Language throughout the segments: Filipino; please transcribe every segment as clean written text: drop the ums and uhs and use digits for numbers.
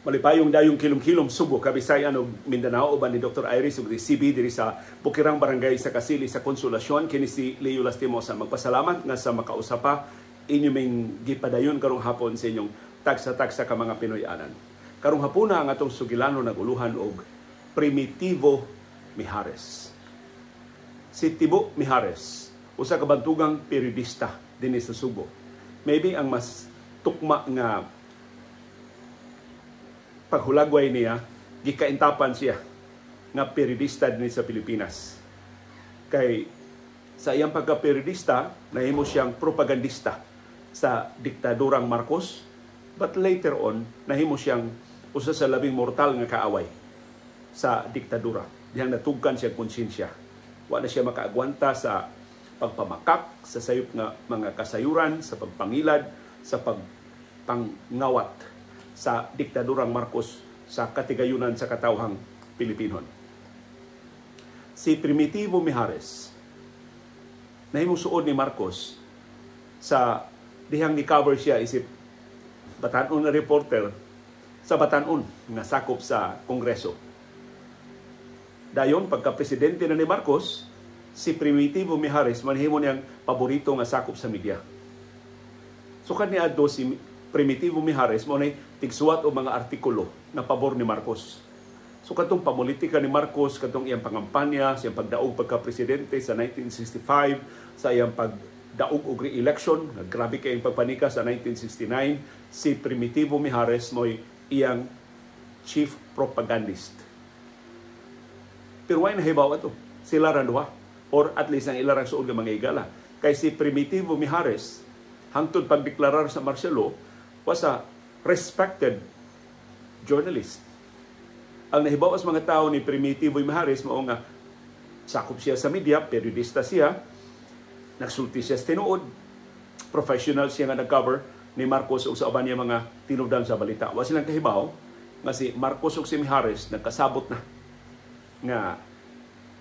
malipayong dayong kilom-kilom Subo, Kabisayan ug Mindanao uban ni Dr. Iris ug CB diri sa Bukirang Barangay sa Kasili sa Konsolasyon. Kini si Leo Lastimosa magpasalamat nga sa makausapa inyo ming gipadayon karong hapon sa inyong tagsa-tagsa ka mga Pinoy-anan. Karong hapuna ang atong sugilano naguluhan og Primitivo Mijares. Si Tibo Mijares, usa ka bantugang periodista dinhi sa Subo. Maybe ang mas tukma nga paghulagway niya, gikaintapan siya nga periodista din sa Pilipinas. Kay sa iyang pagka-periodista, nahimo siyang propagandista sa diktadurang Marcos, but later on, nahimo siyang usa sa labing mortal nga kaaway sa diktadura. Dihang natugkan siya konsensya. Wa na siya makaagwanta sa pagpamakak, sa sayop nga mga kasayuran, sa pagpangilad, sa pagpangngawat sa diktadurang Marcos sa katigayunan sa katawhang Pilipinon. Si Primitivo Mijares, nahimong suod ni Marcos sa dihang ni-cover siya isip Batanon na reporter sa Batanon nga sakop sa Kongreso. Dayon, pagka-presidente na ni Marcos, si Primitivo Mijares manhimo niyang paborito nga sakop sa media. So kaniadto si Primitivo Mijares mo na tigsuwat o mga artikulo na pabor ni Marcos. So katong pamulitika ni Marcos, katong iyang pangampanya, sa iyang pagdaog pagka-presidente sa 1965, sa iyang pagdaog og re-election, grabe kayong pagpanika sa 1969, si Primitivo Mijares mo iyang chief propagandist. Pero why nahibaw ito? Sila randuha, or at least ang ilarang suod ng mga igala. Kay si Primitivo Mijares, hangtod pagdeklarar sa martial law, was a respected journalist. Ang nahibaw as mga tao ni Primitivo Mijares mao nga sakop siya sa media, periodista siya, nagsulti siya sa tinuod, professional siya nga nag-cover ni Marcos ug sa uban niya mga tinubdan sa balita. Wa silang kahibaw nga si Marcos ug si Mijares nagkasabot na nga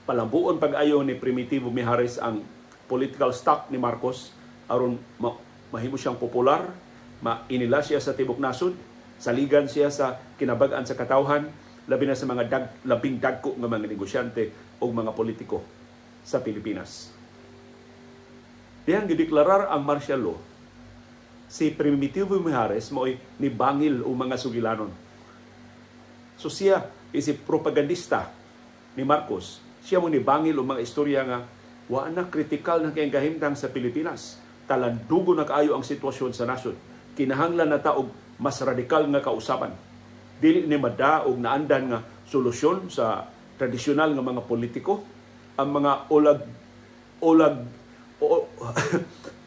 palambuon pag-ayo ni Primitivo Mijares ang political stock ni Marcos aron mahimo siyang popular, mainila siya sa tibok nasod, saligan siya sa kinabag-an sa katawhan, labi na sa mga labing dagko ng mga negosyante o mga politiko sa Pilipinas. Diyang gideklarar ang martial law, si Primitivo Mijares mo'y nibangil o mga sugilanon. So siya, si propagandista ni Marcos, siya mo nibangil o mga istorya nga wa na kritikal na kayang kahimtang sa Pilipinas. Talandugo na kaayo ang sitwasyon sa nasod. Kinahanglan na taog mas radikal nga kausapan. Dili ni madaog naandan nga solusyon sa tradisyonal nga mga politiko, ang mga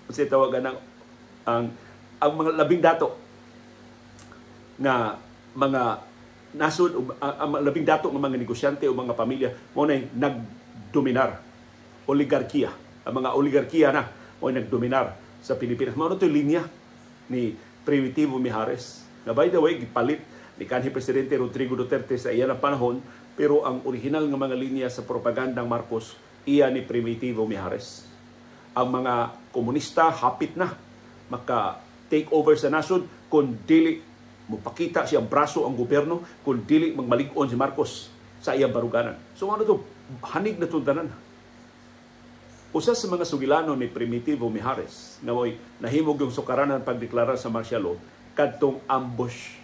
kasi tawagan ng ang mga labing dato nga mga nasod, ang labing dato nga mga negosyante o mga pamilya mo na nagdominar. Oligarkiya. Ang mga oligarkiya na mo nagdominar sa Pilipinas. Mao to linya ni Primitivo Mijares. Na by the way, gipalit ni kanhi Presidente Rodrigo Duterte sa iyan ang panahon, pero ang original nga mga linya sa propagandang Marcos, iya ni Primitivo Mijares. Ang mga komunista hapit na maka-take over sa nasod kung dili mupakita siyang braso ang gobyerno, kung dili magmalig-on si Marcos sa iyang baruganan. So ano to? Hanig na tuntanan. Usa sa mga sugilano ni Primitivo Mijares na mo'y nahimog yung sukaranan pagdeklara sa martial law kadtong ambush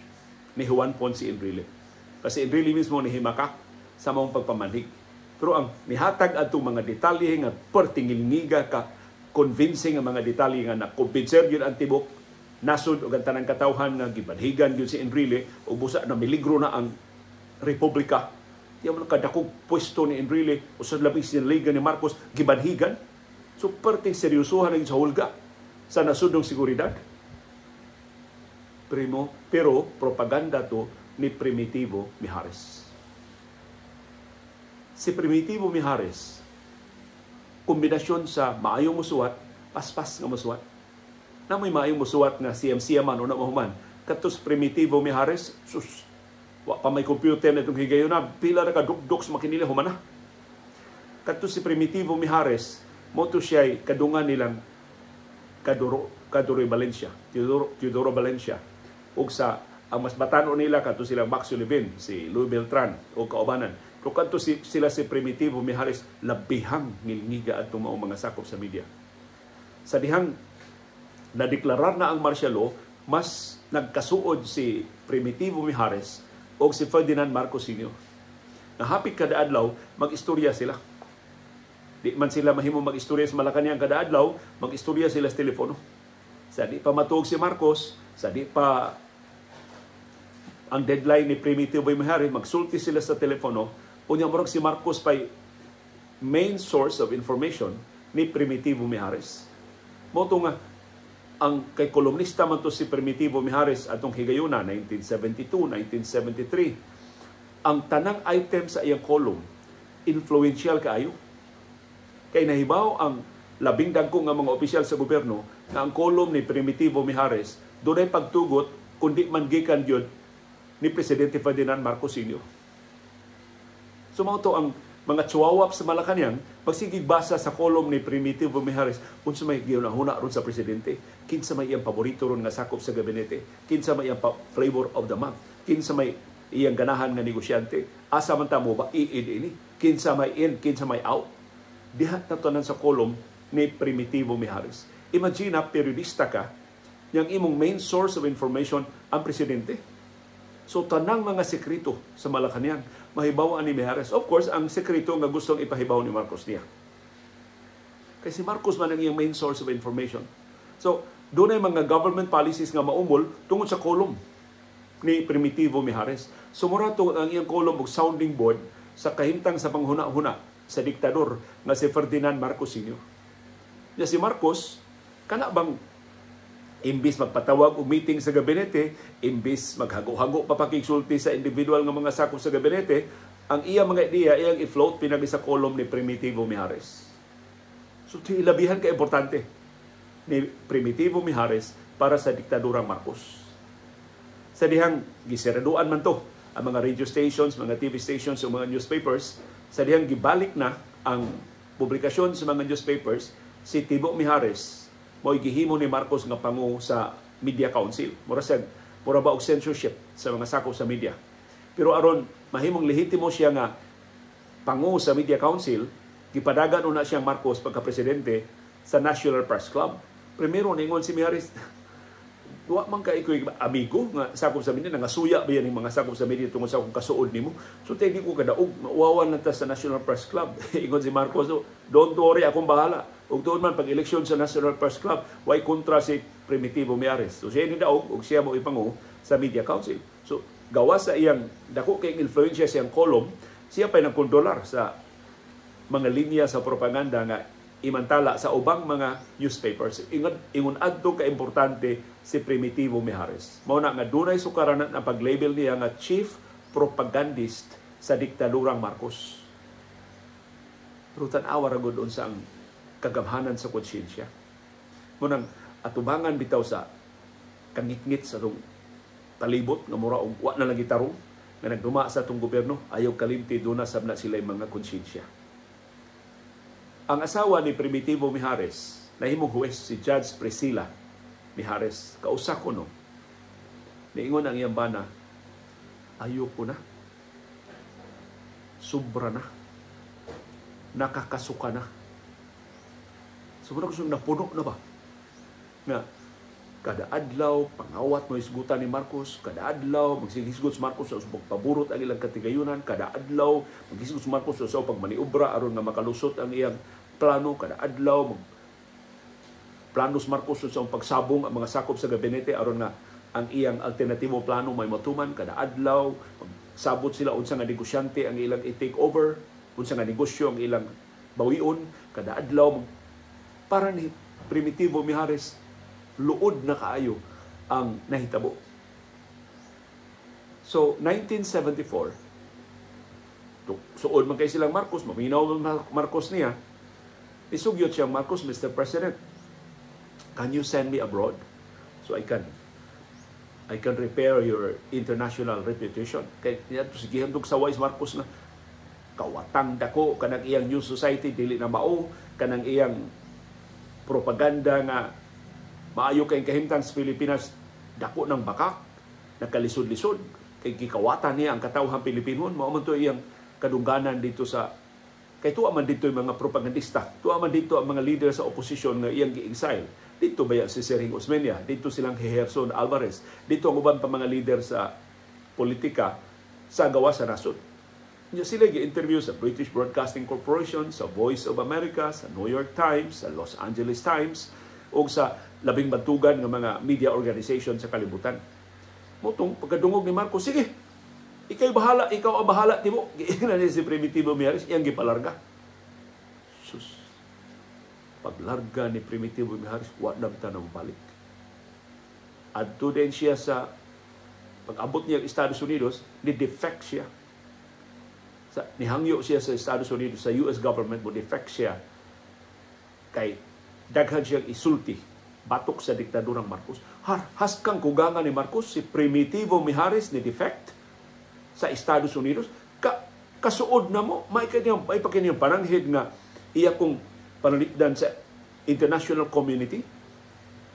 ni Juan Ponce Enrile. Kasi Enrile mismo nihimakak sa mga pagpamanhig. Pero ang nihatag atong mga detalye nga pertingilngiga ka convincing ang mga detalye nga na-convincer yun ang tibok nasod o ang tanang katawhan nga gibanhigan yun si Enrile o busa na miligro na ang Republika. Yung mga kadakog pwesto ni Enrile o sa labing sinaligan ni Marcos, gibanhigan. So, perting seryosohan ng sa hulga sa nasudong seguridad. Pero, propaganda to ni Primitivo Mijares. Si Primitivo Mijares, kombinasyon sa maayong musuwat, paspas nga musuwat. Na may maayong musuwat nga siyam-siyam man o na mahuman. Katos Primitivo Mijares, sus, wa pa may computer na itong higayon na, pila na kadukdok sa makinila humana. Kato si Primitivo Mijares, moto siya kadungan nilang Teodoro Valencia, ug sa Ang mas batanon nila kadto silang Max Sullivan, si Louis Beltran o kaubanan. Pero kadto sila si Primitivo Mijares, labihang ngilngiga at tumaong mga sakop sa media. Sa dihang nadeklarar na ang martial law, mas nagkasuod si Primitivo Mijares o si Ferdinand Marcos Sr. Nahapit kada adlaw, mag-istorya sila. Di man sila mahimo mag-istorya sa Malacañang kada adlaw, mag-istorya sila sa telepono. Sa di pa matuog si Marcos, sa di pa ang deadline ni Primitivo Mijares, magsulti sila sa telepono, unya morog si Marcos pay main source of information ni Primitivo Mijares. Moto nga, ang kay kolumnista man to si Primitivo Mijares atong higayuna 1972, 1973. Ang tanang item sa iyang column influential kaayo. Kay nahibaw ang labing dagko nga mga opisyal sa gobyerno na ang column ni Primitivo Mijares dunay pagtugot kundi man gikan gyud ni Presidente Ferdinand Marcos Sr. So mga to ang mga chuwawap sa Malacañang, pagsigig basa sa kolom ni Primitivo Mijares, unsa may gihunahuna ron sa presidente, kinsa may iyang paborito ron nga sakop sa gabinete, kinsa may iyang flavor of the month, kinsa may iyang ganahan nga negosyante, asa man ta mo ba iid ini, kinsa may in, kinsa may out. Dihat na tanan sa kolom ni Primitivo Mijares. Imagine na periodista ka, yang imong main source of information ang presidente. So tanang mga sekreto sa Malacañang mahibawaan ni Mijares. Of course, ang sekreto nga gustong ipahibaw ni Marcos niya. Kasi Marcos man ang iyang main source of information. So, doon ay mga government policies nga maumol tungod sa kolom ni Primitivo Mijares. Sumurato ang iyang kolom og sounding board sa kahimtang sa panghuna-huna sa diktador nga si Ferdinand Marcos Sr. Ya si Marcos, kana bang imbis magpatawag og meeting sa gabinete, imbis maghago-hago papakigsulti sa individual nga mga sakop sa gabinete, ang iya mga ideya iyang i-float pinagi sa kolom ni Primitivo Mijares. So ilabihan ka importante ni Primitivo Mijares para sa diktadurang Marcos. Sa dihang giseraduan man to ang mga radio stations, mga TV stations, o mga newspapers, sa dihang gibalik na ang publikasyon sa mga newspapers, si Tibo Mijares mo'y gihimo ni Marcos nga pangu sa Media Council. Mura ba og censorship sa mga sakop sa media. Pero aron mahimong lehitimo siya nga pangu sa Media Council, gipadagan una siyang Marcos pagka-presidente sa National Press Club. Primero, ningon si Mijares, wa man ka iko'y amigo nga sakop sa media, nangasuya ba yan yung mga sakop sa media tungkol sa akong kasuod nimo. So, hindi ko kadaog, mauwawan na ta sa National Press Club. Ingon si Marcos, so, don't worry, akong bahala. Ug tuon man pag-eleksyon sa National Press Club, way kontra si Primitivo Mijares. So siya ni daog ug siya mo ipangu sa Media Council. So gawas sa iyang dako kay influensya siyang kolom, siya pay nagkontrolar sa mga linya sa propaganda nga imantala sa ubang mga newspapers. Ingon adto ka importante si Primitivo Mijares. Mao na nga dunay sukaranan ang pag-label niya nga chief propagandist sa diktadurang Marcos. Pero tan-awa ra gud unsa ang kagamhanan sa konsyensya. Munang atubangan bitaw sa kangitngit sa itong palibot nga mura og wa na lang gitarong nga nagduma sa itong gobyerno, ayaw kalimti doon na sabna sila mga konsyensya. Ang asawa ni Primitivo Mijares, nahimong huwes si Judge Priscilla Mijares, kausa ko no, niingon ang iyang bana, ayoko na, sobra na, nakakasuka na. So, muna ko napuno na ba? Nga, kada adlaw, pangawat mo isgutan ni Marcos, kada adlaw, magsigisgot si Marcos sa pagpaburot ang ilang katigayunan, kada adlaw, magsigisgot si Marcos sa pagmaniubra, aron nga makalusot ang iyang plano, kada adlaw, planos Marcos sa pagsabong ang mga sakop sa gabinete, aron nga ang iyang alternatibo plano may matuman, kada adlaw, sabot sila unsa nga negosyante ang ilang i-take over, unsa nga negosyo ang ilang bawion, kada adlaw, para ni Primitivo Mijares, luod na kaayo ang nahitabo. So, 1974, suod man kay silang Marcos, maminaw Marcos niya, isugyot siyang Marcos, Mr. President, can you send me abroad so I can repair your international reputation? Kaya niya, sigihandog sa wise Marcos na, kawatang dako, kanang iyang New Society, dili na mao, kanang iyang propaganda nga maayo kay kahimtang sa Pilipinas dako ng bakak, nakalisod-lisod kay gikawatan niya ang katawhan Pilipinon. Mao man to iyang kadungganan dito sa kay tuwa man dito yung mga propagandista, tuwa man dito ang mga leader sa oposisyon nga iyang gi-exile. Dito ba si Sering Osmeña, dito silang Gerson Alvarez, dito ang uban pa mga leader sa politika sa gawa sa nasod. Sila gi-interview sa British Broadcasting Corporation, sa Voice of America, sa New York Times, sa Los Angeles Times, o sa labing bantugan ng mga media organization sa kalibutan. Motong pagkadungog ni Marcos, sige, ikaw ang bahala, tibo. Giingnan niya si Primitivo Mijares, iyang gipalarga. Sus, paglarga ni Primitivo Mijares, wadang tanong balik. Adto din siya sa, pag-abot niya ang Estados Unidos, ni-defect siya. Nihangyo siya sa Estados Unidos, sa US government, mo defect siya kay daghan siyang isulti, batok sa diktadurang Marcos. Haskang kugangan ni Marcos, si Primitivo Mijares ni defect sa Estados Unidos, kasuod na mo, may pa kanyang paranghid nga iya kong panalipdan sa international community,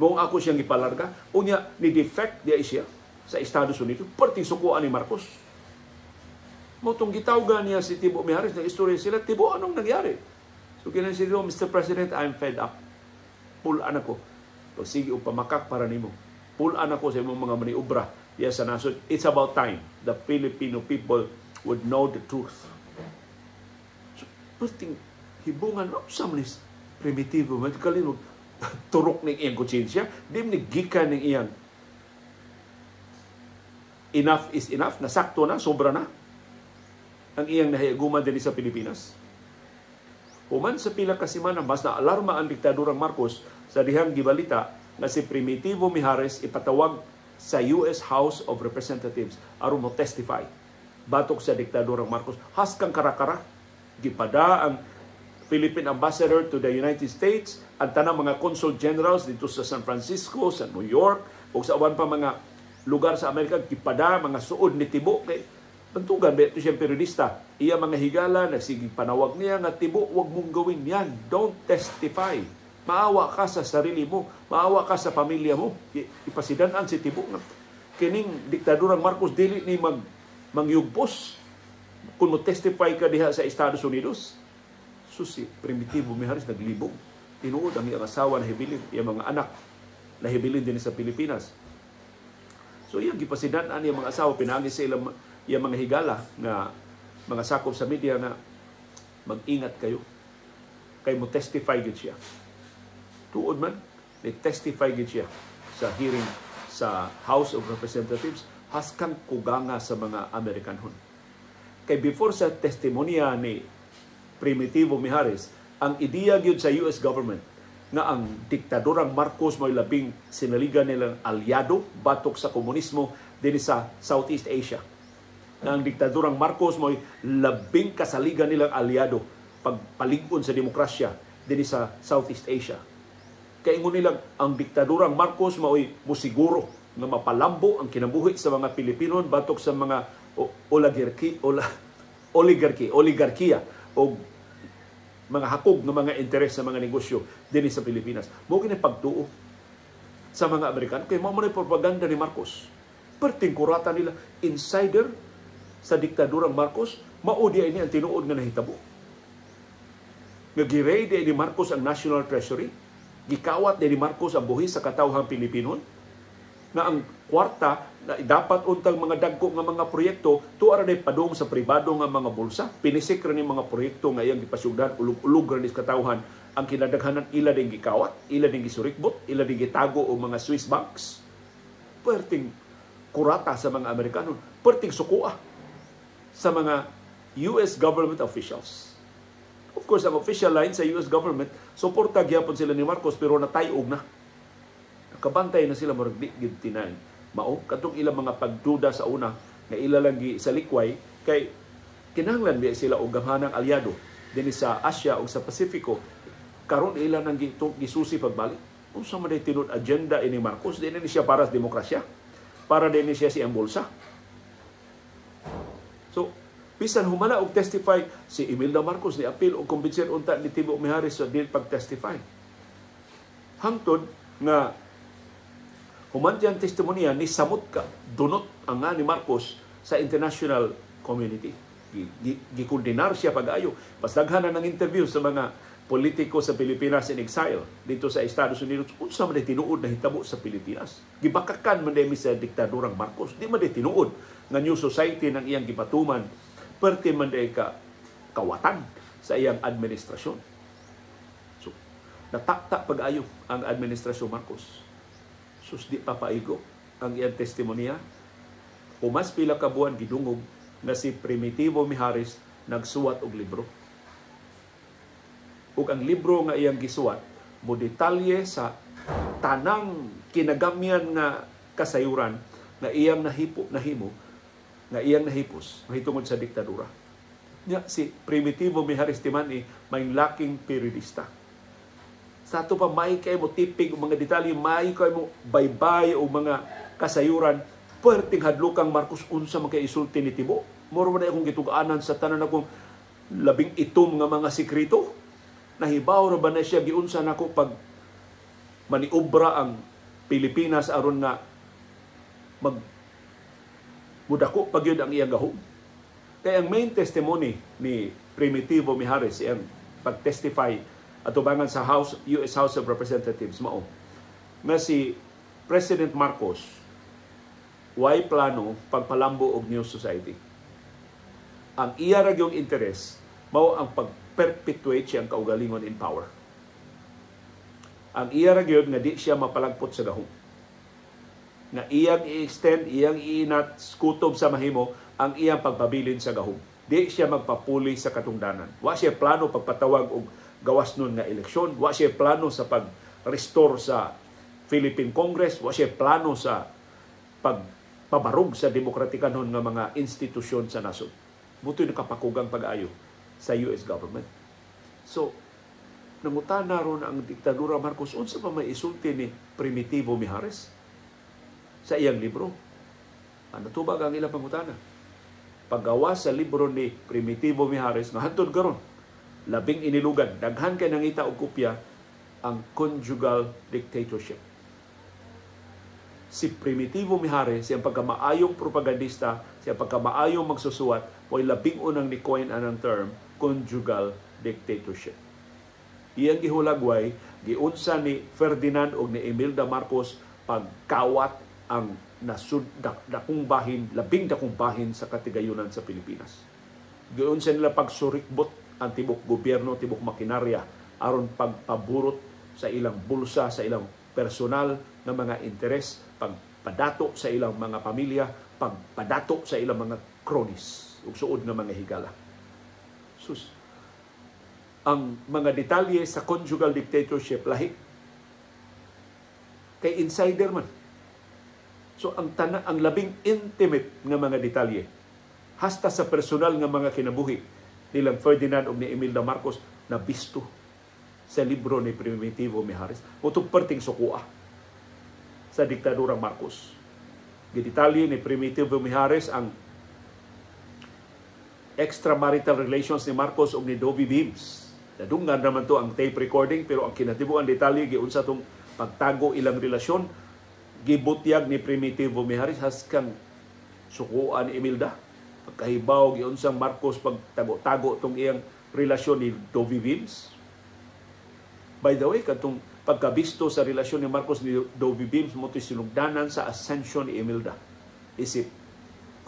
mong ako siyang ipalarga, unya ni defect diya siya sa Estados Unidos, perting sukuan ni Marcos. Motong gitawgan niya si Tibo Mijares, na istorya sila, Tibo, anong nangyari? So kinasido, Mr. President, I'm fed up. Pulaan ako. So sige, upamakak para nimo. Pulaan ako sa imong mga maniubra diya sa nasod. It's about time the Filipino people would know the truth. So, perting hibungan, sa manis Primitivo, kalino, turok ng iyang konsyensya, di gikan ng iyang enough is enough, nasakto na, sobra na ang iyang nahiaguman din sa Pilipinas. Human sa pila ka semana, mas na-alarma ang diktadurang Marcos sa dihang gibalita na si Primitivo Mijares ipatawag sa US House of Representatives aron mo testify batok sa diktadurang Marcos. Haskang karakara, gipada ang Philippine Ambassador to the United States, ang tanang mga consul generals dito sa San Francisco, sa New York, o sa awan pa mga lugar sa Amerika, gipada mga suod ni Tibo kay Bantugan, ito siyang periodista. Iya mga higala, nagsigig panawag niya nga, Tibo, wag mong gawin yan. Don't testify. Maawa ka sa sarili mo. Maawa ka sa pamilya mo. Ipasidanan si Tibo. Kining diktadurang Marcos, dili ni mangyugpos kung mo testify ka diha sa Estados Unidos. Susi, Primitivo Mijares, naglibog. Tinuod ang iyang asawa na hibilin. Iyang mga anak na hibilin din sa Pilipinas. So, iyang gipasidanan ang mga asawa, pinangis sa ilang yung mga higala na mga sakop sa media na mag-ingat kayo. Kayo mo testify gid siya. Tuod man, testify gid siya sa hearing sa House of Representatives, haskang kuganga sa mga Amerikanhon. Kay before sa testimonya ni Primitivo Mijares, ang ideya gyud sa US government na ang diktadurang Marcos may labing sinaligan nilang aliado batok sa komunismo din sa Southeast Asia. Na ang diktadurang Marcos mo'y labing kasaligan nilang aliado pagpalig-on sa demokrasya din sa Southeast Asia. Kaya ingon nilang ang diktadurang Marcos mo'y musiguro na mapalambo ang kinabuhi sa mga Pilipino batok sa mga oligarkiya o mga hakog ng mga interes sa mga negosyo din sa Pilipinas. Mo kini pagtuo sa mga Amerikano kay mao man propaganda ni Marcos. Perting kurata nila insider sa diktadurang Marcos, maudi ini ang tinuod nga nahitabo. Nag-raid ni Marcos ang National Treasury, gikawat ni Marcos ang buhis sa katawhang Pilipino, na ang kwarta na dapat untang mga dagko nga mga proyekto tuara na padung sa pribado nga mga bulsa, pinisik ra ni mga proyekto nga iyang gipasugdan, ulog-ulog ra ni katawhan, ang kinadaghanan ila din gikawat, ila din gisurikbot, ila din gitago o mga Swiss banks. Perting kurata sa mga Amerikano, perting sukua sa mga US government officials. Of course, ang official line sa US government, suporta gyapon sila ni Marcos pero natayog na. Nakabantay na sila murag di gid tinay. Mao kadtong ilang mga pagduda sa una nga ila lang sa likway kay kinahanglan biya sila og gamhanang aliado dinhi sa Asia ug sa Pasifiko. Karon ila nang gisusi pagbalik. Unsa man day tinud agenda ini Marcos, dinhi siya para sa demokrasya. Para dinhi siya siyang bulsa. So, bisan humana og testify si Imelda Marcos ni apil og kumbinser unta ni Tibo Mijares sa dili pag-testify. Hangtod nga human diyang testimonya ni samot ka, dunot anga ni Marcos sa international community. Gikondenar siya pag-ayo. Mas daghan na ng interview sa mga politiko sa Pilipinas in exile dito sa Estados Unidos. Unsa man ay tinuod na hitabo sa Pilipinas? Gibakakan man demi sa diktadurang Marcos. Di man ay tinuod nga new society ng iyang gipatuman. Perti man ay kawatan sa iyang administrasyon. So, natakta pag-ayo ang administrasyon Marcos. Sus, di papaigo ang iyang testimonya. Umas pila ka buwan gidungog na si Primitivo Mijares nagsuwat og libro. Ug ang libro nga iyang gisuwat mo detalye sa tanang kinagamyan nga kasayuran nga iyang nahimo nga iyang nahipos mahitungod sa diktadura. Nya si Primitivo Mijares Timani may laking periodista. Sa ato pa may kay mo tipig og mga detalye, may kay mo baybay o mga kasayuran, perting hadlokang Marcos unsa man kay isulti ni tibo. Moro man akong gitug-anan sa tanan akong 12 nga mga sekreto. Nahibaw ra ba na siya giunsa nako pag maniobra ang Pilipinas aron nga mudako pag yun ang iyang gahom. Kaya ang main testimony ni Primitivo Mijares, ang pag-testify atubangan sa US House of Representatives mao nga si President Marcos way plano pagpalambo og new society. Ang iya ra gyung interes mao ang pag-perpetuate siyang kaugalingon in power. Ang iya ra gyud nga di siya mapalagpot sa gahom. Nga iyang i-extend, iyang iinat, kutob sa mahimo ang iyang pagpabilin sa gahom. Di siya magpapuli sa katungdanan. Wa siya plano pagpatawag og gawas nun nga eleksyon. Wa siya plano sa pag-restore sa Philippine Congress. Wa siya plano sa pagpabarog sa demokratikanon nga mga institusyon sa nasod. Butoy nakapakugang pag-ayo sa US government. So, nangutana ron ang diktadura Marcos, unsa pa may isulti ni Primitivo Mijares sa iyang libro? Ano tubag ang ilang pangutana? Paggawa sa libro ni Primitivo Mijares, nga hantod karon, labing inilugan, daghan kay nangita og kopya, ang conjugal dictatorship. Si Primitivo Mijares, siyang pagkamaayong propagandista, siyang pagkamaayong magsusuwat, way labing unang ni coin anang term, conjugal dictatorship. Iyang gihulagway, giunsa ni Ferdinand o ni Imelda Marcos pagkawat ang dakong bahin, labing dakong bahin sa katigayunan sa Pilipinas. Giunsa nila pagsurikbot ang tibok gobyerno, tibok makinarya, aron pagpaburot sa ilang bulsa, sa ilang personal na mga interes, pagpadato sa ilang mga pamilya, pagpadato sa ilang mga cronies, ug suod nga mga higala. Sus, ang mga detalye sa conjugal dictatorship lahi kay insider man. So ang labing intimate nga mga detalye hasta sa personal nga mga kinabuhi nilang Ferdinand ug ni Imelda Marcos na bisto sa libro ni Primitivo Mijares. Utong perting sukua sa diktadurang Marcos. Gidetalye ni Primitivo Mijares ang extramarital relations ni Marcos ug ni Dovi Beams. Nadunggan naman to ang tape recording, pero ang kinatibuan detalye giunsa tong pagtago ilang relasyon, gibutyag ni Primitivo Mijares haskang sukuan ni Imelda. Pagkahibaw giunsang Marcos pagtago-tago tong iyang relasyon ni Dovi Beams. By the way, katong pagkabisto sa relasyon ni Marcos ni Dovi Beams mo ito'y sinugdanan sa ascension ni Imelda. Isip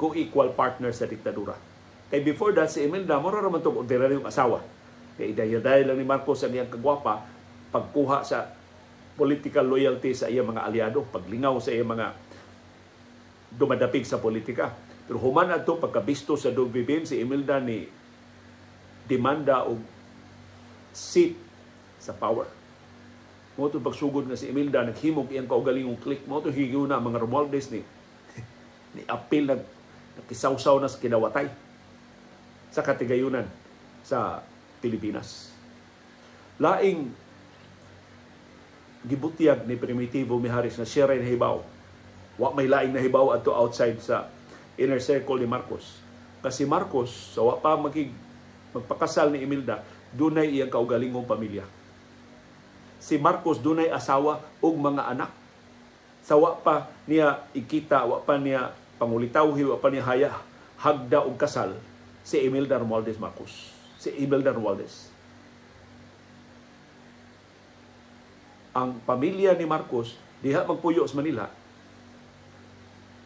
co-equal partner sa diktadura. Kay before that, si Imelda, mura naman itong ordinaryong asawa. Kaya idayaday lang ni Marcos ang iyang kagwapa, pagkuha sa political loyalty sa iyang mga aliado, paglingaw sa iyang mga dumadapig sa politika. Pero human ato pagkabisto sa Dovi Beams, si Imelda ni demanda og seat sa power. Mo ito pagsugod nga si Imelda, naghimog iyang kaugalingong click. Mo ito higiw na mga Romualdez ni apil nagkisawsaw na sa kinawatay sa katigayunan sa Pilipinas. Laing gibutyag ni Primitivo Mijares na siya rin nahibaw. Wa may laing nahibaw ato outside sa inner circle ni Marcos. Kasi Marcos, sa wa pa magpakasal ni Imelda, dunay iyang kaugalingong pamilya. Si Marcos dunay asawa ug mga anak. Sa wa pa niya ikita, wa pa niya pangulitaw hiwa pa ni haya hagda og kasal si Imelda Romualdez Marcos. Si Imelda Romualdez. Ang pamilya ni Marcos diha magpuyo sa Manila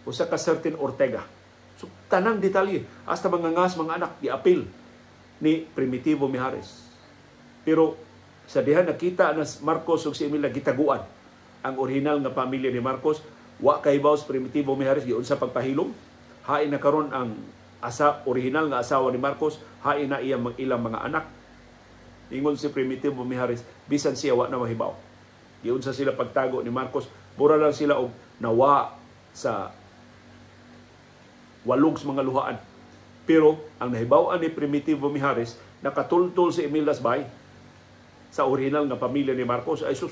usa ka certain Ortega. So tanang detalye hasta mga ngas mga anak giapil ni Primitivo Mijares. Pero sa diha nakita na Marcos ug si Imelda gitaguan ang original nga pamilya ni Marcos. Wa kay baos Primitivo Mijares giunsa pagpahilom. Hain na karon ang original nga asawa ni Marcos, hain na ilang mga anak. Ingon si Primitivo Mijares, bisan siya wa na mahibaw. Giunsa sila pagtago ni Marcos, mura lang sila og nawa sa walog sa mga luhaan. Pero ang nahibaw-an ni Primitivo Mijares, nakatultol si Imelda's Bay sa original nga pamilya ni Marcos. Ay sus,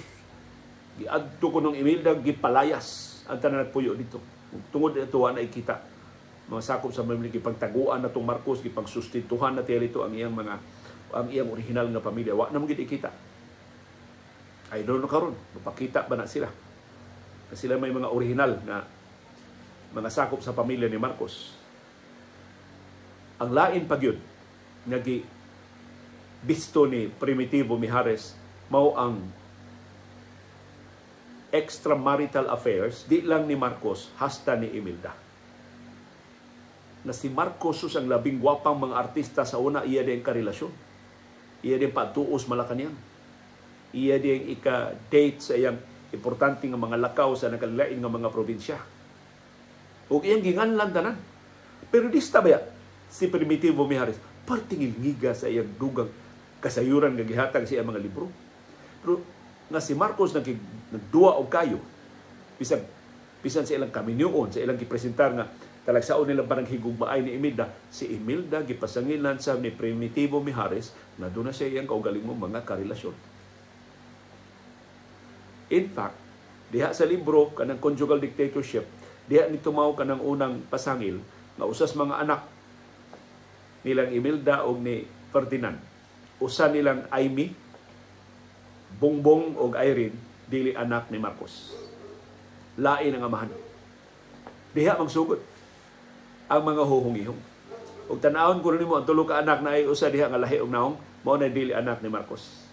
giadto ko ng Imelda, gipalayas ang tanan nagpuyo dito. Tungod ito na ikita mga sakop sa mamili gipagtaguan na tong Marcos, gipagsustituhan na dito ang iyang original nga pamilya. Wa na mo gid ikita. Ay doon karon, mapakita ba na sila? Kasi sila may mga original na mga sakop sa pamilya ni Marcos. Ang lain pa gyud nga bisto ni Primitivo Mijares mao ang extramarital affairs, di lang ni Marcos, hasta ni Imelda. Na si Marcos ang labing gwapang mga artista sa una, iya din karelasyon. Iya din patuos Malacañang. Iya din ika-date sa iyang importante nga mga lakaw sa nakalilain nga mga probinsya. O iyang ginganlan tanan. Pero di ba si Primitivo Mijares, parting ilngiga sa iyang dugang kasayuran nga gihatag sa iyang mga libro. Pero nga si Marcos nagduwa og kayo bisan sa ilang kaminyuon, sa ilang gipresentar nga talagsaon nila parang higugmaay ni Imelda. Si Imelda gipasangilan sa ni Primitivo Mijares na doon na siya iyang kaugalingong mga karelasyon. In fact, diha sa libro kanang Conjugal Dictatorship, diha ni tumaw kanang unang pasangil nga usas mga anak nilang Imelda o ni Ferdinand. Usa nilang Amy, Bongbong o Irene, dili anak ni Marcos. Lain ang amahan. Diha magsugod ang mga huhungihong. Ug tan-awon ko nimo ang tulo ka anak na ay usa diha nga lahi og naong, mao na dili anak ni Marcos.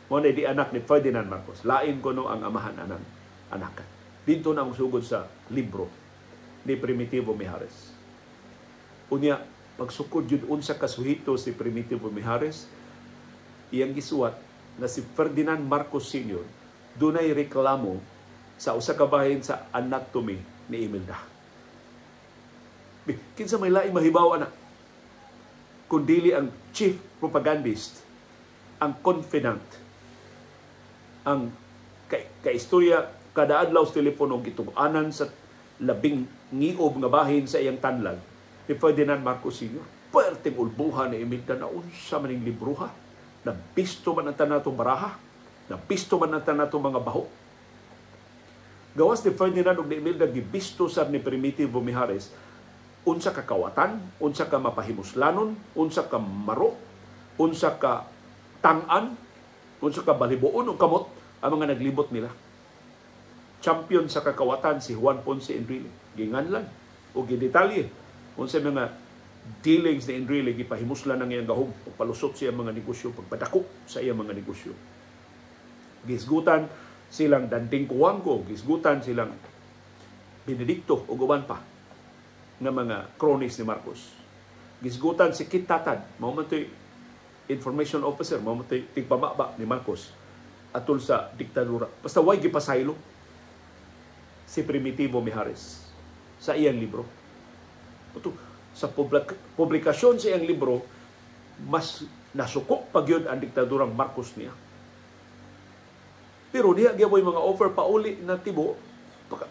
Mao na di anak ni Ferdinand Marcos. Lain ko no ang amahan anang anak. Dito na magsugod sa libro ni Primitivo Mijares. Unya magsukod jud unsa ka suhito si Primitivo Mijares, iyang gisuwat na si Ferdinand Marcos Sr. dunay reklamo sa usa ka bahin sa anatomy ni Imelda. Kinsa may laing mahibaw ana kundili ang chief propagandist, ang confidant, ang kaistorya kada adlaw sa telepono gitug-anan sa labing ngiob nga bahin sa iyang tanlag ni Ferdinand Marcos Sr. Perting ulbuhan ni Imelda na unsa maning libruha. Nabisto man ang tanatong baraha, nabisto man ang tanatong mga baho. Gawas ni Ferdinand ug ni Imelda gibisto sa ni Primitivo Mijares unsa ka kawatan, unsa ka mapahimuslanon, unsa ka maro, unsa ka tang-an, unsa ka balibuon o kamot ang mga naglibot nila. Champion sa kakawatan si Juan Ponce Enrile. Ginganlan o gidetalye unsa mga dealings ni Enrile, gipahimuslan ng iyang gahom, palusot siya mga negosyo, pagpadako sa iyang mga negosyo. Gisgutan silang Danding Kuwangko, gisgutan silang Benedicto o guban pa ng mga cronies ni Marcos. Gisgutan si Kit Tatad, mamatay information officer, mamatay tigpamaba ni Marcos atol sa diktadura. Basta way gipasaylo si Primitivo Mijares sa iyang libro. Ito, sa publikasyon sa iyang libro, mas nasuko pa gyud ang diktadurang Marcos niya. Pero diha gyud mga offer pauli na tibo,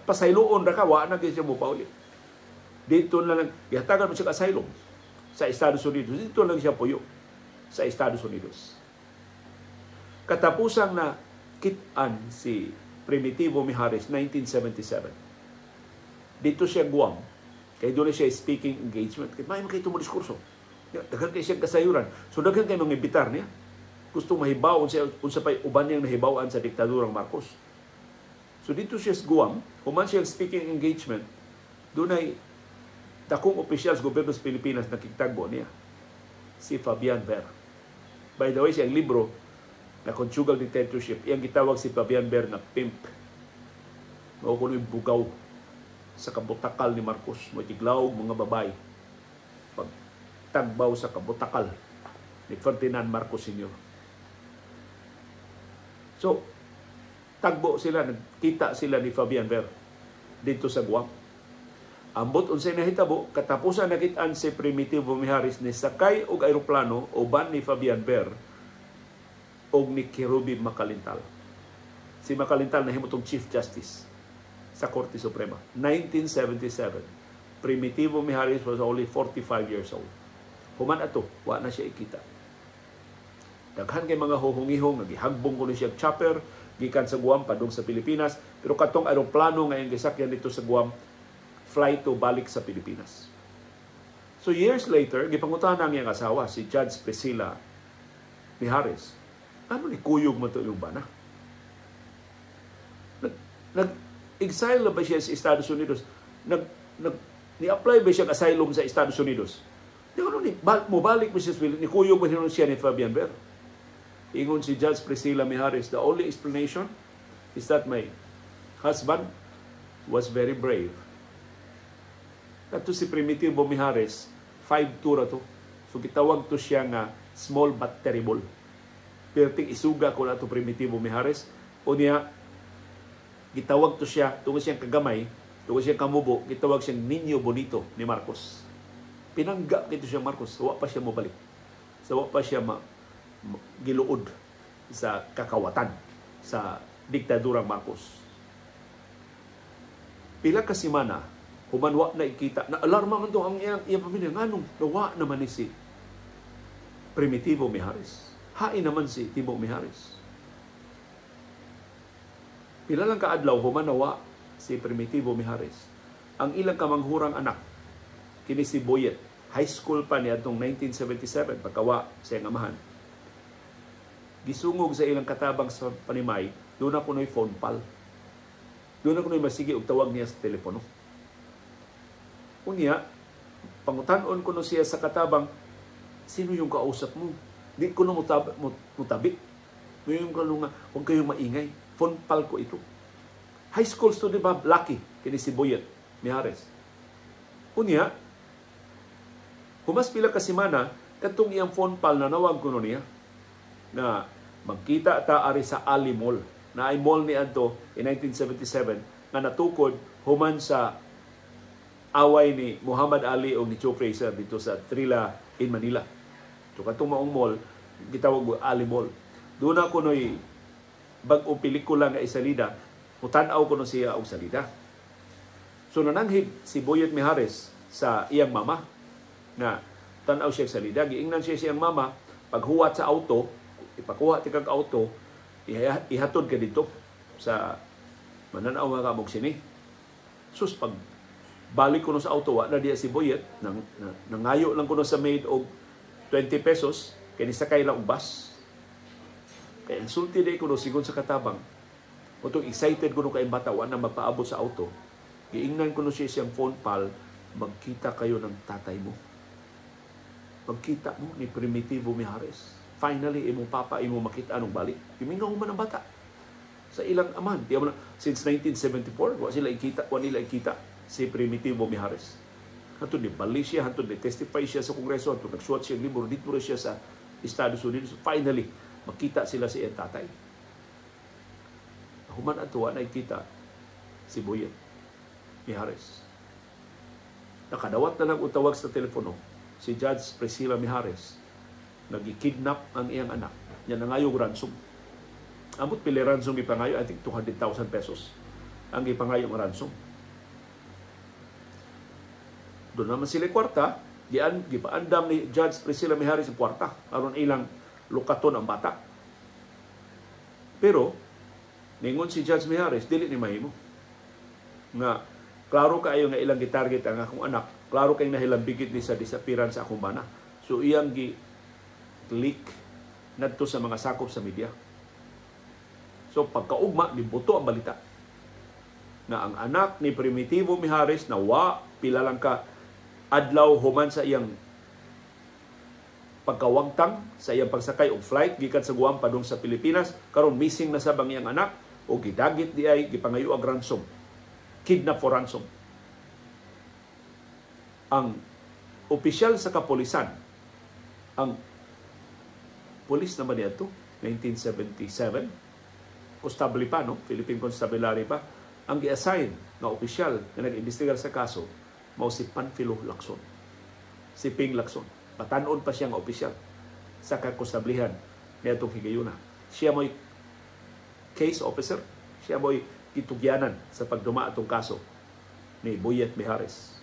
pasayloon ra ka, wa na gyud siya mo pauli. Dito na lang gihatagan mo siya asylum sa Estados Unidos. Dito lang siya puyo sa Estados Unidos. Katapusang na kit-an si Primitivo Mijares 1977. Dito siya Guam. Kaya doon siya speaking engagement. Kaya may makita mo diskurso. Daghan kayo siyang kasayuran. So daghan kayo mga imbitar niya. Gusto mahibawon siya, unsa pa'y uban niyang nahibawan sa diktadurang Marcos. So dito siya sa Guam, human siya speaking engagement, doon ay dakong opisyal sa gobyerno sa Pilipinas nakikitagbo niya. Si Fabian Ver. By the way, siyang libro na Conjugal Dictatorship, iyang gitawag si Fabian Ver na pimp. Mao kuno yung bugaw sa kabutakal ni Marcos. Mo tiglaw mga babae. Pagtagbaw sa kabutakal ni Ferdinand Marcos Sr. So, tagbo sila, nagkita sila ni Fabian Ver dito sa Guam. Ambot unsay nahitabo, katapusan nakitaan si Primitivo Mijares ni sakay og aeroplano uban ni Fabian Ver og ni Kirubim Makalintal. Si Makalintal nahimutong Chief Justice sa Korte Suprema. 1977. Primitivo Mijares was only 45 years old. Human ato, wa na siya ikita. Daghan kay mga huhungihong, nagihagbong ko siya chopper, gikan sa Guam, padung sa Pilipinas. Pero katong aeroplano ngayon gisakyan dito sa Guam, flight to balik sa Pilipinas. So years later, gipangutan ang iyang asawa, si Judge Priscilla Mijares. Ano ni kuyog mo ito yung bana? Nag-exile na ba siya sa Estados Unidos? Ni-apply ba siya ng asylum sa Estados Unidos? Di ano ni, mubalik mo siya sa Pilipinas, ni kuyog mo siya ni Fabian Ver. Ingon si Judge Priscilla Mijares, the only explanation is that my husband was very brave. Kato si Primitivo Mijares, 5'2" ra to. So gitawag to siya nga small but terrible. Perting isuga ko na to Primitivo Mijares. O niya, gitawag to siya, tungkol siyang kagamay, tungkol siyang kamubo, gitawag siyang Niño Bonito ni Marcos. Pinangga dito siya Marcos, sawa pa siya mabalik. Sawa pa siya giluod sa kakawatan sa diktadurang Marcos. Pila ka semana, humanwa na ikita, na alarma man to ang iyang pamilya. Nganong nawa naman ni si Primitivo Mijares. Hain naman si Timo Mijares. Pila lang kaadlaw, humanawa si Primitivo Mijares. Ang ilang kamanghurang anak, kini si Boyet, high school pa niya itong 1977, pagkawa sa iyang amahan. Gisungog sa ilang katabang sa panimay, doon ako no'y phone pal. Doon ako no'y masigi og tawag niya sa telepono. Unya, pangutanon ko no siya sa katabang, sino yung kausap mo? Di ko na mutabi. Ngayon ko nga, huwag kayong maingay. Phone pal ko ito. High school student ba? Lucky. Kini si Boyet Mijares. Unya, humas pila ka semana, katong iyang phone pal na nawag ko no niya, na magkita ta ari sa Ali Mall. Na ay mall ni Anto in 1977 na natukod human sa away ni Muhammad Ali o ni Joe Fraser dito sa Trilla in Manila. So katong maong mall, gitawag mo Ali Mall. Doon ako no'y bag-o pelikula nga isalida, mutanaw ko no siya og salida. So nananghid si Boyet Mijares sa iyang mama na tanaw siya salida. Giingnan siya siyang mama, paghuwat sa auto, ipakuha ti kag auto, ihatod ka dito sa mananaw nga kamog sini. Sus, pag balik ko no sa auto, na diya si Boyet, nangayo lang ko no sa maid og 20 pesos, kaya nisakay lang og bus. Kaya insulti day ko no, sigon sa katabang. Kung excited ko no kay bata, na magpaabot sa auto, giingnan ko no siya siyang phone pal, magkita kayo ng tatay mo. Magkita mo ni Primitivo Mijares. Finally, imong papa, imong makita anong balik. Kimingaw man ang bata sa ilang aman. Since 1974, wa nila ikita si Primitivo Mijares. Hantod ni bali siya, hantod ni testify siya sa Kongreso, hantod nagsuot siya libro, dito siya sa Estados Unidos. Finally, makita sila si iyang tatay. Human ato, wa na ikita si Boyet Mijares. Nakadawat na lang utawag sa telepono si Judge Priscilla Mijares. Nag-kidnap ang iyang anak. Yan ang ngayong ransom. Amot pili ransom ipangayo, I think 200,000 pesos ang ipangayong ransom. Doon naman sila kwarta, gipaandam ni Judge Priscilla Mijares sa kwarta aron ilang lukaton ang bata. Pero, ningon si Judge Mijares, dili ni mahimo. Nga, klaro kaayo nga ilang gitarget ang akong anak, klaro kayong nahilambigit ni sa disappearance sa akong bana. So, iyang leak nadto sa mga sakop sa media. So pagkaugma nibuto ang balita na ang anak ni Primitivo Mijares na pila lang ka adlaw human sa iyang pagkawangtang, sa iyang pagsakay og flight gikan sa Guam padung sa Pilipinas, karon missing na sa bang iyang anak o gidagit di ay gipangayo og ransom, kidnap for ransom. Ang opisyal sa kapulisan, ang pulis naman niya ito, 1977, Constable pa, no? Philippine Constabulary pa, ang gi-assign na opisyal na nag-imbestigar sa kaso, mao si Panfilo Lacson. Si Ping Lacson. Patanon pa siyang opisyal sa kakonstablihan niya itong higayuna. Siya mo'y case officer, siya mo'y kitugyanan sa pagduma atong kaso ni Boyet Mijares.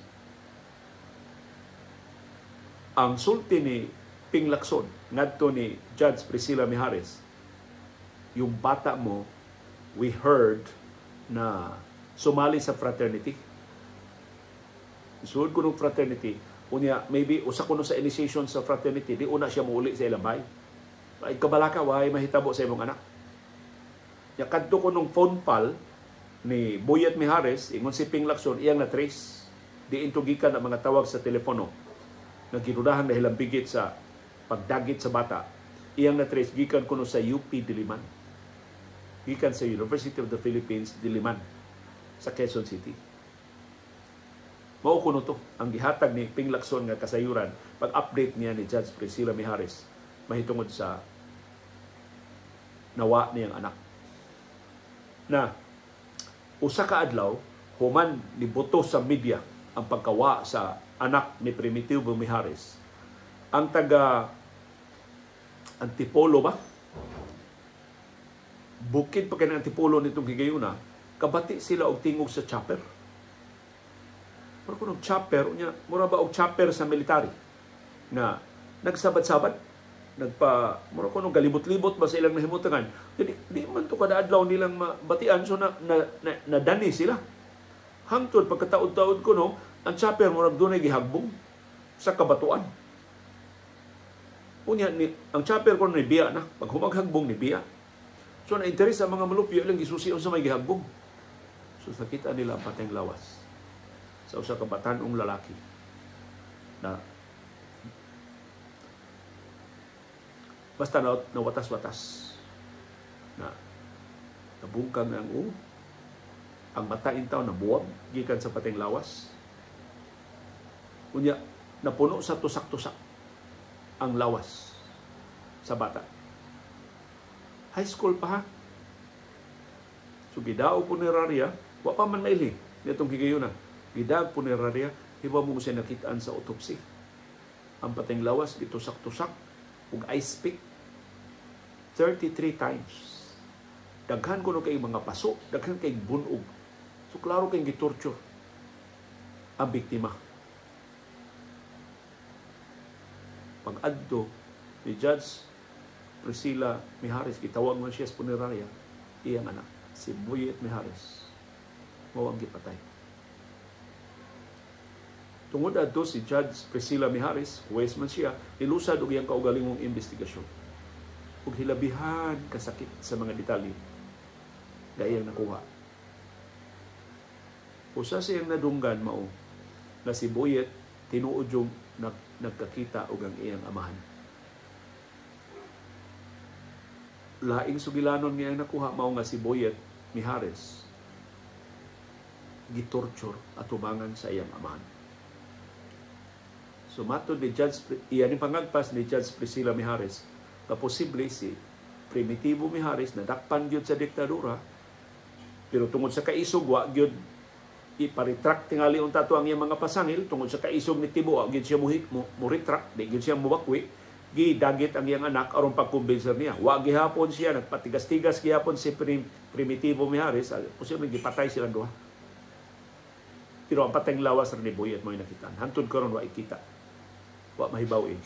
Ang sulti ni Ping Lacson ngadto ni Judge Priscilla Mijares, yung bata mo, we heard na sumali sa fraternity. Suod ko ng fraternity, unya maybe usa kuno sa initiation sa fraternity, di una siya muuli sa ilang bahay. Ay kabalaka wahay mahitabo sa imong anak. Ya kadto ko nung phone call ni Boyet Mijares, ingon si Ping Lacson, iyang na trace di intugikan ang mga tawag sa telepono na ginudahan dahil bigit sa pagdagit sa bata. Iyang na trace gikan kuno sa UP Diliman, gikan sa University of the Philippines Diliman sa Quezon City. Mao kuno to ang gihatag ni Ping Lacson nga kasayuran pag-update niya ni Judge Priscilla Mijares mahitungod sa nawa niyang anak. Na usa ka adlaw human nibuto sa media ang pagkawa sa anak ni Primitivo Mijares. Ang taga Antipolo ba? Bukid pa kay Antipolo nitong higayuna, kabati sila og tingog sa chopper. Mura ko ng chopper, mura ba og chopper sa military na nagsabat-sabat, mura ko ng galibot-libot ba sa ilang nahimutangan. Di man to kada adlaw nilang mabatian, so nadani sila. Hangtod pagkataod-taod ko no, ang chopper mura dunay gihagbong sa kabatuan. Unya ang chopper ko ni biya na, pag humaghagbong ni biya. So na-interest sa mga malupyo ilang gisusiyon sa may gihagbong. So nakita nila ang pateng lawas sa usa ka batanong lalaki na basta na watas-watas na nabungkang ang mata intaw na buwag gikan sa pateng lawas. Unya napuno sa tusak-tusak ang lawas sa bata. High school pa ha. So gidao punerarya, wa pa man maili nitong higayuna. Gidag punerarya, iba mo siya nakitaan sa autopsy. Ang pateng lawas gitusak-tusak ug ice pick 33 times. Daghan kuno kay mga paso, daghan kay bunog. So klaro kay gitorture ang biktima. Pag-adto ni Judge Priscilla Mijares, gitawag man siya sa punerarya, iyang anak, si Boyet Mijares, mawang gipatay. Tungod adto si Judge Priscilla Mijares, huwes man siya, nilusad og iyang kaugalingong investigasyon. Ug hilabihan kasakit sa mga detalye nga iyang nakuha. Usa siyang nadunggan mao na si Boyet tinuod yung nagkakita og ang iyang amahan. Laing sugilanon niya nakuha mao nga si Boyet Mijares gitorture at tubangan sa iyang amahan. So matod ni Judge, iyan yung pangagpas ni Judge Priscilla Mijares, na posible si Primitivo Mijares na dakpan gyud sa diktadura, pero tungod sa kaisog wa gyud iparetract tingali unta to ang iyang mga pasangil, tungod sa kaisog ni Tibo wa gyud siya mo retract, di gyud siya mubakwi, gidagit ang iyang anak aron pagkumbinser niya. Wa gihapon siya nagpatigas-tigas gihapon si Primitivo Mijares, posible gipatay sila duha. Pero ang pateng lawas ni Boyet mo nakita. Hantod karon wa ikita. Wa mahibawin.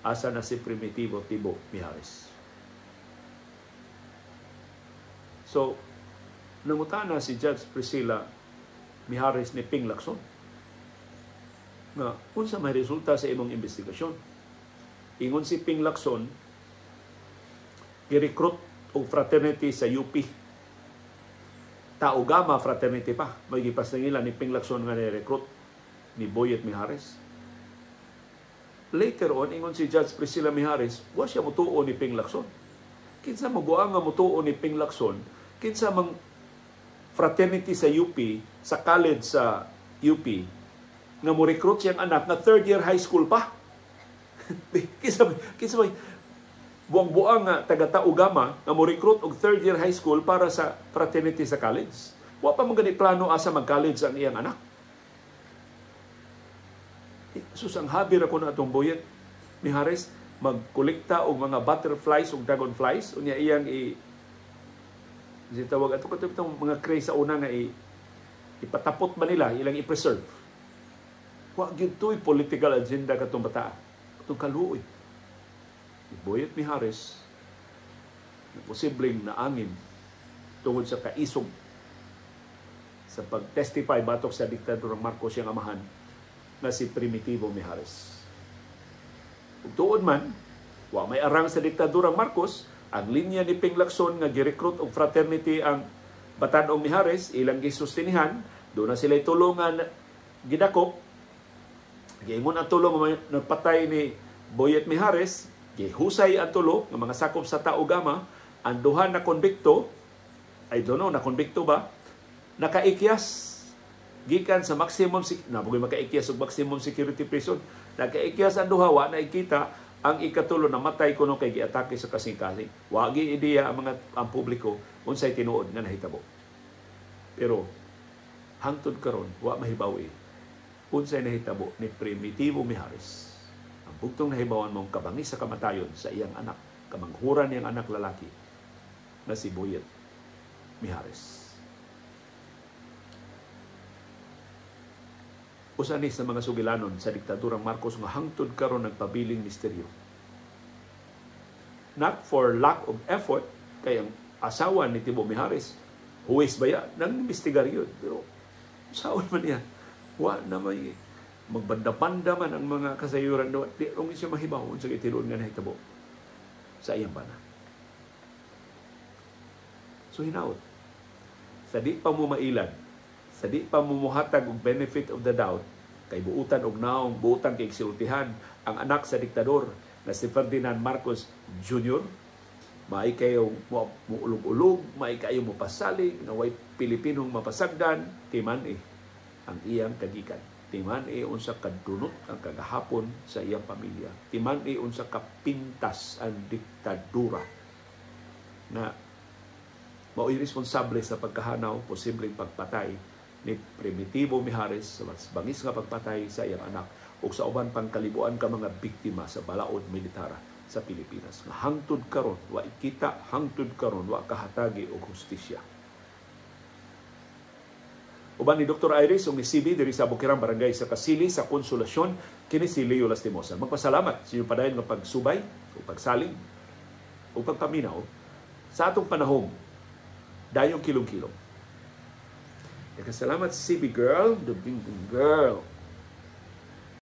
Asa na si Primitivo Tibo Mijares. So, nangutana si Judge Priscilla Mijares ni Ping Lacson na unsa may resulta sa imong investigasyon. Ingon si Ping Lacson, i-recruit og fraternity sa UP. Tau Gama fraternity pa. May gipasangilan ni Ping Lacson nga ni-recruit. ni Boyet Mijares. Later on, ingon si Judge Priscilla Mijares, wa siya mutuo ni Ping Lacson. Kinsa maguang nga mutuo ni Ping Lacson, kinsa mang fraternity sa UP, sa college sa UP, nga mo recruit siyang anak na third year high school pa. kinsa may buang-buang nga taga-Taugama nga mo recruit og third year high school para sa fraternity sa college. Wa pa man gani plano asa mag-college ang iyang anak. Sus, ang habi ra ko na atong Boyet Mijares magkolekta og mga butterflies ug dragonflies unya iyang tawag ato katong mga cray sa una nga ipatapot ba nila ilang i-preserve. Wa gyud toy political agenda katong bata. Katong kaluoy. Boyet Mijares na posibleng naangin tungod sa kaisog sa pag-testify batok sa diktadurang Marcos siyang amahan na si Primitivo Mijares. Ug tuod man, wa may arang sa diktadurang Marcos, ang linya ni Ping Lacson nga gi-recruit og fraternity ang Batan-ong Mijares, ilang gisustinihan, doon na sila tulungan gidakop. Giingon ang tulong nagpatay ni Boyet Mijares, gihusay ang tulo ng mga sakop sa Taugama, ang duha na konbikto, I don't know, na konbikto ba? Nakaikyas gikan sa maximum makaikyas og maximum security prison. Nakaikyas ang duha, wa na ikita ang ikatulo na matay kuno kay giatake sa kasing-kasing. Wa gi ideya ang publiko unsay tinuod nga nahitabo. Pero hangtod karon wa mahibawi unsay nahitabo ni Primitivo Mijares. Ang bugtong nahibawan mong kabangis sa kamatayon sa iyang anak, kamanghuran niyang anak lalaki na si Boyet Mijares. Usa ni sa mga sugilanon sa diktadurang Marcos nga hangtod karon nagpabiling misteryo. Not for lack of effort, kay ang asawa ni Tibo Mijares, huwes ba yan? Nang-investigar yun. Pero saan man yan? Wa na may magbanda-banda man ang mga kasayuran doon. Di rin siya mahibaw sa itiroon nga nahitabo sa iyang bana. So hinaot, sa di pa mo mailan, sa di pa mumuhatag og benefit of the doubt, kay buutan og naong, buutan kay siltihan ang anak sa diktador na si Ferdinand Marcos Jr., may kayo muulog-ulog, may kayo mapasalig, na way Pilipinong mapasagdan, timan ang iyang kagikan. Timan unsa kadunot ang kagahapon sa iyang pamilya. Timan unsa kapintas ang diktadura na mao'y responsable sa pagkahanaw, posibleng pagpatay ni Primitivo Mijares sa mas bangis nga pagpatay sa iyang anak o sa uban pang kalibuan ka mga biktima sa balaod militara sa Pilipinas. Nga hangtod karon wa ikita, hangtod karon wa kahatagi og hustisya. Uban ni Dr. Iris o ni CB diri sa Bukirang Barangay sa Kasili sa Konsolasyon kini si Leo Lastimosa. Magpasalamat sa inyong padayon nga pagsubay o pagsaling o pagpaminaw sa atong panahon dayong kilong-kilong. Salamat CB girl, the bing girl.